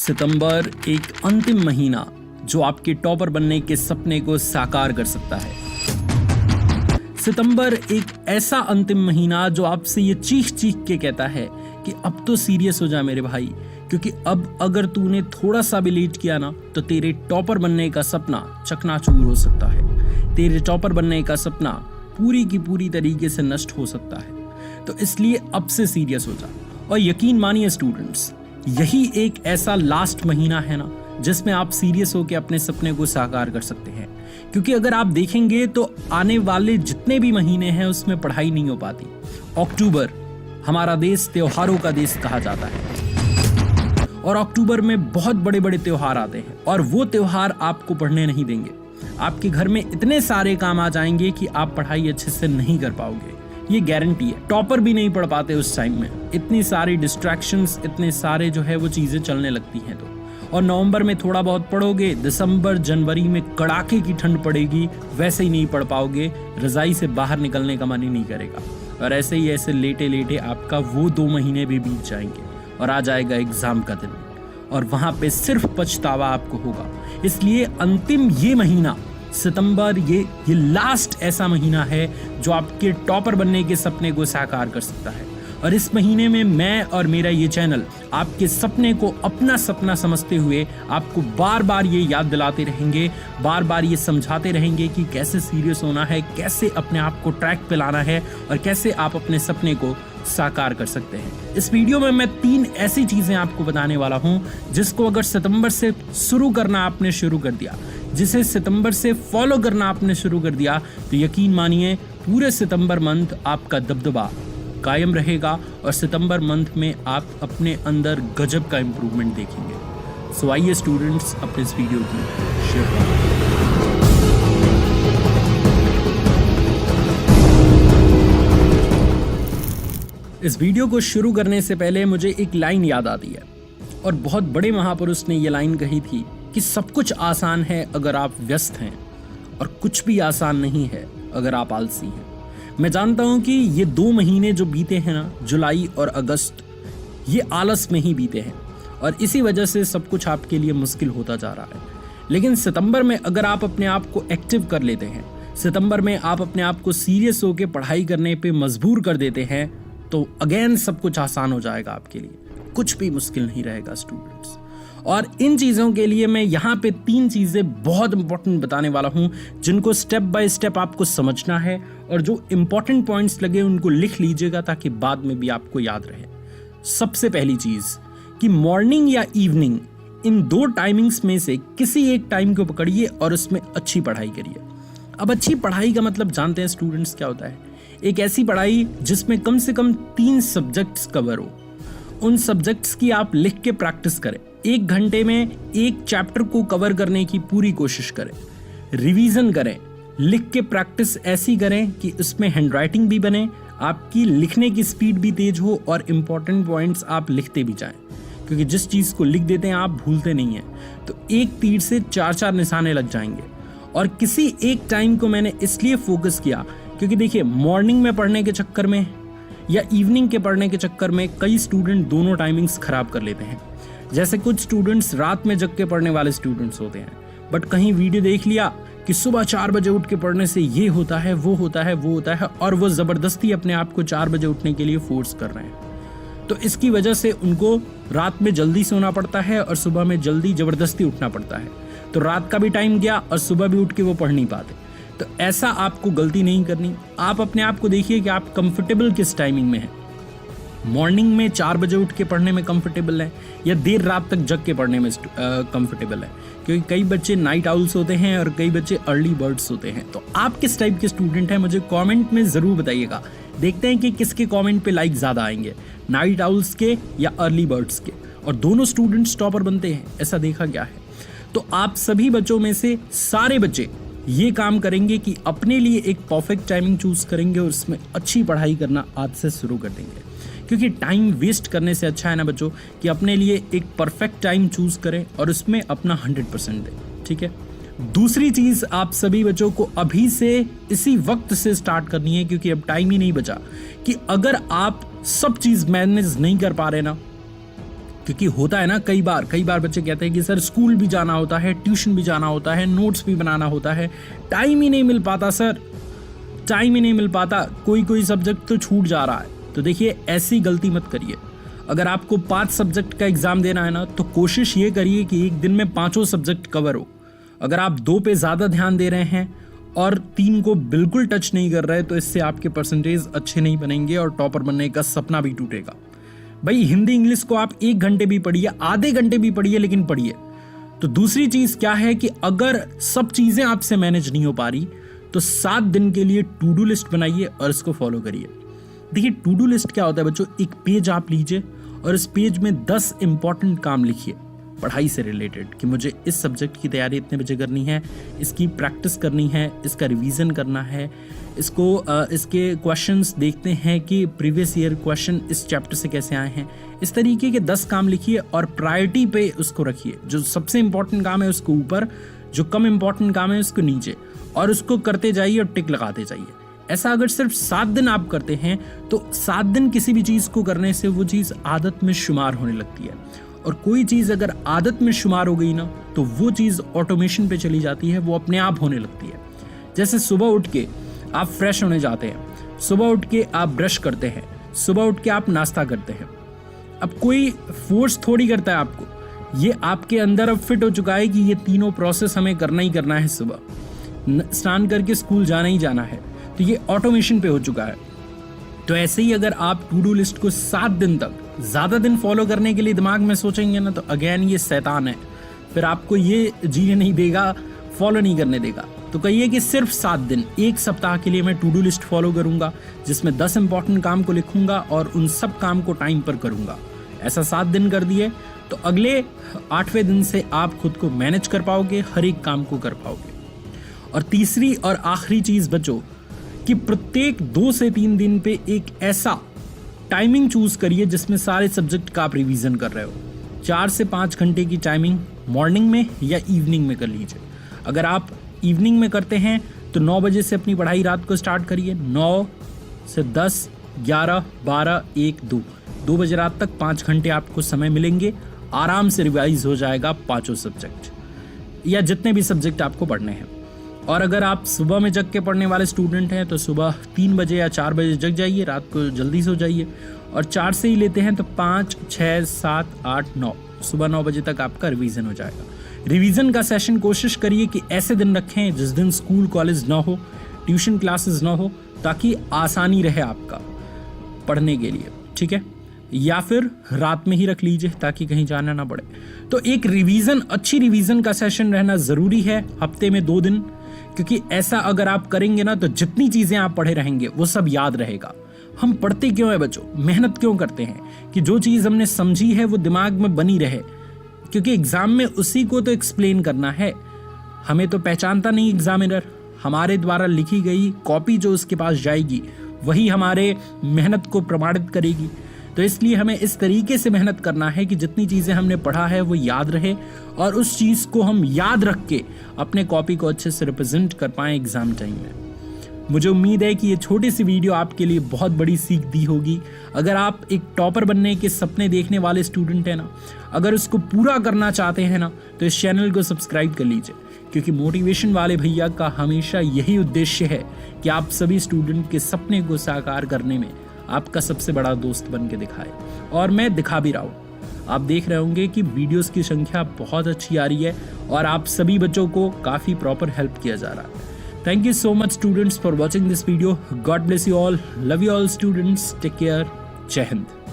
सितंबर एक अंतिम महीना जो आपके टॉपर बनने के सपने को साकार कर सकता है। सितंबर एक ऐसा अंतिम महीना जो आपसे ये चीख चीख के कहता है कि अब तो सीरियस हो जा मेरे भाई, क्योंकि अब अगर तूने थोड़ा सा भी लेट किया ना तो तेरे टॉपर बनने का सपना चकनाचूर हो सकता है। तेरे टॉपर बनने का सपना पूरी की पूरी तरीके से नष्ट हो सकता है। तो इसलिए अब से सीरियस हो जा। और यकीन मानिए स्टूडेंट्स, यही एक ऐसा लास्ट महीना है ना जिसमें आप सीरियस होकर अपने सपने को साकार कर सकते हैं। क्योंकि अगर आप देखेंगे तो आने वाले जितने भी महीने हैं उसमें पढ़ाई नहीं हो पाती। अक्टूबर हमारा देश त्योहारों का देश कहा जाता है और अक्टूबर में बहुत बड़े बड़े त्योहार आते हैं और वो त्योहार आपको पढ़ने नहीं देंगे। आपके घर में इतने सारे काम आ जाएंगे कि आप पढ़ाई अच्छे से नहीं कर पाओगे, ये गारंटी है। टॉपर भी नहीं पढ़ पाते उस टाइम में, इतनी सारी डिस्ट्रैक्शंस, इतने सारे जो है वो चीजें चलने लगती हैं। तो और नवंबर में थोड़ा बहुत पढ़ोगे, दिसंबर जनवरी में कड़ाके की ठंड पड़ेगी, वैसे ही नहीं पढ़ पाओगे, रजाई से बाहर निकलने का मन ही नहीं करेगा। और ऐसे ही ऐसे लेटे लेटे आपका वो 2 महीने भी बीत जाएंगे और आ जाएगा एग्जाम का दिन और वहां पे सिर्फ पछतावा आपको होगा। इसलिए अंतिम ये महीना सितंबर, ये लास्ट ऐसा महीना है जो आपके टॉपर बनने के सपने को साकार कर सकता है। और इस महीने में मैं और मेरा ये चैनल आपके सपने को अपना सपना समझते हुए आपको बार बार ये याद दिलाते रहेंगे, बार बार ये समझाते रहेंगे कि कैसे सीरियस होना है, कैसे अपने आप को ट्रैक पे लाना है और कैसे आप अपने सपने को साकार कर सकते हैं। इस वीडियो में मैं 3 ऐसी चीजें आपको बताने वाला हूं जिसको अगर सितंबर से शुरू करना आपने शुरू कर दिया, जिसे सितंबर से फॉलो करना आपने शुरू कर दिया, तो यकीन मानिए पूरे सितंबर मंथ आपका दबदबा कायम रहेगा और सितंबर मंथ में आप अपने अंदर गजब का इंप्रूवमेंट देखेंगे। सो आइए स्टूडेंट्स, अपने इस वीडियो की शेयर करें। इस वीडियो को शुरू करने से पहले मुझे एक लाइन याद आती है और बहुत बड़े महापुरुष ने यह लाइन कही थी कि सब कुछ आसान है अगर आप व्यस्त हैं और कुछ भी आसान नहीं है अगर आप आलसी हैं। मैं जानता हूं कि ये 2 महीने जो बीते हैं ना, जुलाई और अगस्त, ये आलस में ही बीते हैं और इसी वजह से सब कुछ आपके लिए मुश्किल होता जा रहा है। लेकिन सितंबर में अगर आप अपने आप को एक्टिव कर लेते हैं, सितंबर में आप अपने आप को सीरियस होकर पढ़ाई करने पे मजबूर कर देते हैं, तो अगेन सब कुछ आसान हो जाएगा आपके लिए, कुछ भी मुश्किल नहीं रहेगा स्टूडेंट्स। और इन चीज़ों के लिए मैं यहाँ पे 3 चीज़ें बहुत इंपॉर्टेंट बताने वाला हूँ जिनको स्टेप बाय स्टेप आपको समझना है और जो इंपॉर्टेंट पॉइंट्स लगे उनको लिख लीजिएगा ताकि बाद में भी आपको याद रहे। सबसे पहली चीज़ कि मॉर्निंग या इवनिंग, इन 2 टाइमिंग्स में से किसी एक टाइम को पकड़िए और उसमें अच्छी पढ़ाई करिए। अब अच्छी पढ़ाई का मतलब जानते हैं स्टूडेंट्स क्या होता है? एक ऐसी पढ़ाई जिसमें कम से कम 3 सब्जेक्ट्स कवर हो। उन सब्जेक्ट्स की आप लिख के प्रैक्टिस करें। 1 घंटे में एक चैप्टर को कवर करने की पूरी कोशिश करें। रिवीजन करें, लिख के प्रैक्टिस ऐसी करें कि इसमें हैंडराइटिंग भी बने, आपकी लिखने की स्पीड भी तेज हो और इम्पोर्टेंट पॉइंट्स आप लिखते भी जाएं। क्योंकि जिस चीज़ को लिख देते हैं आप भूलते नहीं हैं, तो एक तीर से 4-4 निशाने लग जाएंगे। और किसी एक टाइम को मैंने इसलिए फोकस किया क्योंकि देखिए, मॉर्निंग में पढ़ने के चक्कर में या इवनिंग के पढ़ने के चक्कर में कई स्टूडेंट दोनों टाइमिंग्स खराब कर लेते हैं। जैसे कुछ स्टूडेंट्स रात में जग के पढ़ने वाले स्टूडेंट्स होते हैं, बट कहीं वीडियो देख लिया कि सुबह 4 बजे उठ के पढ़ने से ये होता है, वो होता है, वो होता है, और वो ज़बरदस्ती अपने आप को 4 बजे उठने के लिए फोर्स कर रहे हैं। तो इसकी वजह से उनको रात में जल्दी सोना पड़ता है और सुबह में जल्दी ज़बरदस्ती उठना पड़ता है। तो रात का भी टाइम गया और सुबह भी उठ के वो पढ़ नहीं पाते। तो ऐसा आपको गलती नहीं करनी। आप अपने आप को देखिए कि आप कंफर्टेबल किस टाइमिंग में हैं। मॉर्निंग में 4 बजे उठ के पढ़ने में कंफर्टेबल है या देर रात तक जग के पढ़ने में कंफर्टेबल है? क्योंकि कई बच्चे नाइट आउल्स होते हैं और कई बच्चे अर्ली बर्ड्स होते हैं। तो आप किस टाइप के स्टूडेंट हैं मुझे कमेंट में ज़रूर बताइएगा। देखते हैं कि किसके कमेंट पे लाइक ज़्यादा आएंगे, नाइट आउल्स के या अर्ली बर्ड्स के। और दोनों स्टूडेंट्स टॉपर बनते हैं, ऐसा देखा गया है। तो आप सभी बच्चों में से सारे बच्चे ये काम करेंगे कि अपने लिए एक परफेक्ट टाइमिंग चूज करेंगे और उसमें अच्छी पढ़ाई करना आज से शुरू कर देंगे। क्योंकि टाइम वेस्ट करने से अच्छा है ना बच्चों कि अपने लिए एक परफेक्ट टाइम चूज करें और उसमें अपना 100% दें। ठीक है। दूसरी चीज आप सभी बच्चों को अभी से इसी वक्त से स्टार्ट करनी है, क्योंकि अब टाइम ही नहीं बचा, कि अगर आप सब चीज मैनेज नहीं कर पा रहे ना क्योंकि होता है ना, कई बार बच्चे कहते हैं कि सर स्कूल भी जाना होता है, ट्यूशन भी जाना होता है, नोट्स भी बनाना होता है, टाइम ही नहीं मिल पाता सर, टाइम ही नहीं मिल पाता, कोई सब्जेक्ट तो छूट जा रहा है। तो देखिए, ऐसी गलती मत करिए। अगर आपको 5 सब्जेक्ट का एग्जाम देना है ना, तो कोशिश ये करिए कि एक दिन में 5 सब्जेक्ट कवर हो। अगर आप 2 पे ज़्यादा ध्यान दे रहे हैं और 3 को बिल्कुल टच नहीं कर रहे, तो इससे आपके परसेंटेज अच्छे नहीं बनेंगे और टॉपर बनने का सपना भी टूटेगा। भाई हिंदी इंग्लिश को आप 1 घंटे भी पढ़िए, आधे घंटे भी पढ़िए, लेकिन पढ़िए। तो दूसरी चीज क्या है कि अगर सब चीजें आपसे मैनेज नहीं हो पा रही, तो 7 दिन के लिए टू डू लिस्ट बनाइए और इसको फॉलो करिए। देखिए, टू डू लिस्ट क्या होता है बच्चों, एक पेज आप लीजिए और इस पेज में 10 इंपॉर्टेंट काम लिखिए पढ़ाई से रिलेटेड, कि मुझे इस सब्जेक्ट की तैयारी इतने बजे करनी है, इसकी प्रैक्टिस करनी है, इसका रिवीजन करना है, इसके क्वेश्चंस देखते हैं कि प्रीवियस ईयर क्वेश्चन इस चैप्टर से कैसे आए हैं। इस तरीके के 10 काम लिखिए और प्रायोरिटी पे उसको रखिए। जो सबसे इंपॉर्टेंट काम है उसको ऊपर, जो कम इंपॉर्टेंट काम है उसको नीचे, और उसको करते जाइए और टिक लगाते जाइए। ऐसा अगर सिर्फ 7 दिन आप करते हैं, तो 7 दिन किसी भी चीज़ को करने से वो चीज़ आदत में शुमार होने लगती है। और कोई चीज़ अगर आदत में शुमार हो गई ना, तो वो चीज़ ऑटोमेशन पे चली जाती है, वो अपने आप होने लगती है। जैसे सुबह उठ के आप फ्रेश होने जाते हैं, सुबह उठ के आप ब्रश करते हैं, सुबह उठ के आप नाश्ता करते हैं। अब कोई फोर्स थोड़ी करता है आपको, ये आपके अंदर अब फिट हो चुका है कि ये तीनों प्रोसेस हमें करना ही करना है। सुबह स्नान करके स्कूल जाना ही जाना है, तो ये ऑटोमेशन पे हो चुका है। तो ऐसे ही अगर आप टू डू लिस्ट को 7 दिन तक ज़्यादा दिन फॉलो करने के लिए दिमाग में सोचेंगे ना, तो अगेन ये शैतान है, फिर आपको ये जीने नहीं देगा, फॉलो नहीं करने देगा। तो कहिए कि सिर्फ 7 दिन, 1 सप्ताह के लिए मैं टू डू लिस्ट फॉलो करूंगा, जिसमें 10 इंपॉर्टेंट काम को लिखूंगा और उन सब काम को टाइम पर करूंगा। ऐसा 7 दिन कर दिए तो अगले 8वें दिन से आप खुद को मैनेज कर पाओगे, हर एक काम को कर पाओगे। और तीसरी और आखिरी चीज़ बच्चों, कि प्रत्येक 2 से 3 दिन पे एक ऐसा टाइमिंग चूज करिए जिसमें सारे सब्जेक्ट का आप रिवीजन कर रहे हो। 4 से 5 घंटे की टाइमिंग मॉर्निंग में या इवनिंग में कर लीजिए। अगर आप इवनिंग में करते हैं तो 9 बजे से अपनी पढ़ाई रात को स्टार्ट करिए। 9 से 10, 11, 12, 1, 2 बजे रात तक 5 घंटे आपको समय मिलेंगे, आराम से रिवाइज हो जाएगा 5 सब्जेक्ट या जितने भी सब्जेक्ट आपको पढ़ने हैं। और अगर आप सुबह में जग के पढ़ने वाले स्टूडेंट हैं तो सुबह 3 बजे या 4 बजे जग जाइए, रात को जल्दी सो जाइए। और 4 से ही लेते हैं तो 5, 6, 7, 8, 9, सुबह 9 बजे तक आपका रिवीजन हो जाएगा। रिवीजन का सेशन कोशिश करिए कि ऐसे दिन रखें जिस दिन स्कूल कॉलेज ना हो, ट्यूशन क्लासेस ना हो, ताकि आसानी रहे आपका पढ़ने के लिए, ठीक है। या फिर रात में ही रख लीजिए ताकि कहीं जाना ना पड़े। तो एक रिवीजन, अच्छी रिवीजन का सेशन रहना ज़रूरी है हफ्ते में 2 दिन, क्योंकि ऐसा अगर आप करेंगे ना तो जितनी चीज़ें आप पढ़े रहेंगे वो सब याद रहेगा। हम पढ़ते क्यों है बच्चों, मेहनत क्यों करते हैं, कि जो चीज़ हमने समझी है वो दिमाग में बनी रहे, क्योंकि एग्ज़ाम में उसी को तो एक्सप्लेन करना है। हमें तो पहचानता नहीं एग्जामिनर, हमारे द्वारा लिखी गई कॉपी जो उसके पास जाएगी वही हमारे मेहनत को प्रमाणित करेगी। तो इसलिए हमें इस तरीके से मेहनत करना है कि जितनी चीज़ें हमने पढ़ा है वो याद रहे और उस चीज़ को हम याद रख के अपने कॉपी को अच्छे से रिप्रेजेंट कर पाएँ एग्ज़ाम टाइम में। मुझे उम्मीद है कि ये छोटी सी वीडियो आपके लिए बहुत बड़ी सीख दी होगी। अगर आप एक टॉपर बनने के सपने देखने वाले स्टूडेंट हैं ना, अगर उसको पूरा करना चाहते हैं ना, तो इस चैनल को सब्सक्राइब कर लीजिए, क्योंकि मोटिवेशन वाले भैया का हमेशा यही उद्देश्य है कि आप सभी स्टूडेंट के सपने को साकार करने में आपका सबसे बड़ा दोस्त बन के दिखाए। और मैं दिखा भी रहा हूँ, आप देख रहे होंगे कि वीडियोस की संख्या बहुत अच्छी आ रही है और आप सभी बच्चों को काफ़ी प्रॉपर हेल्प किया जा रहा है। Thank you so much students for watching this video. God bless you all. Love you all students. Take care. Jai Hind.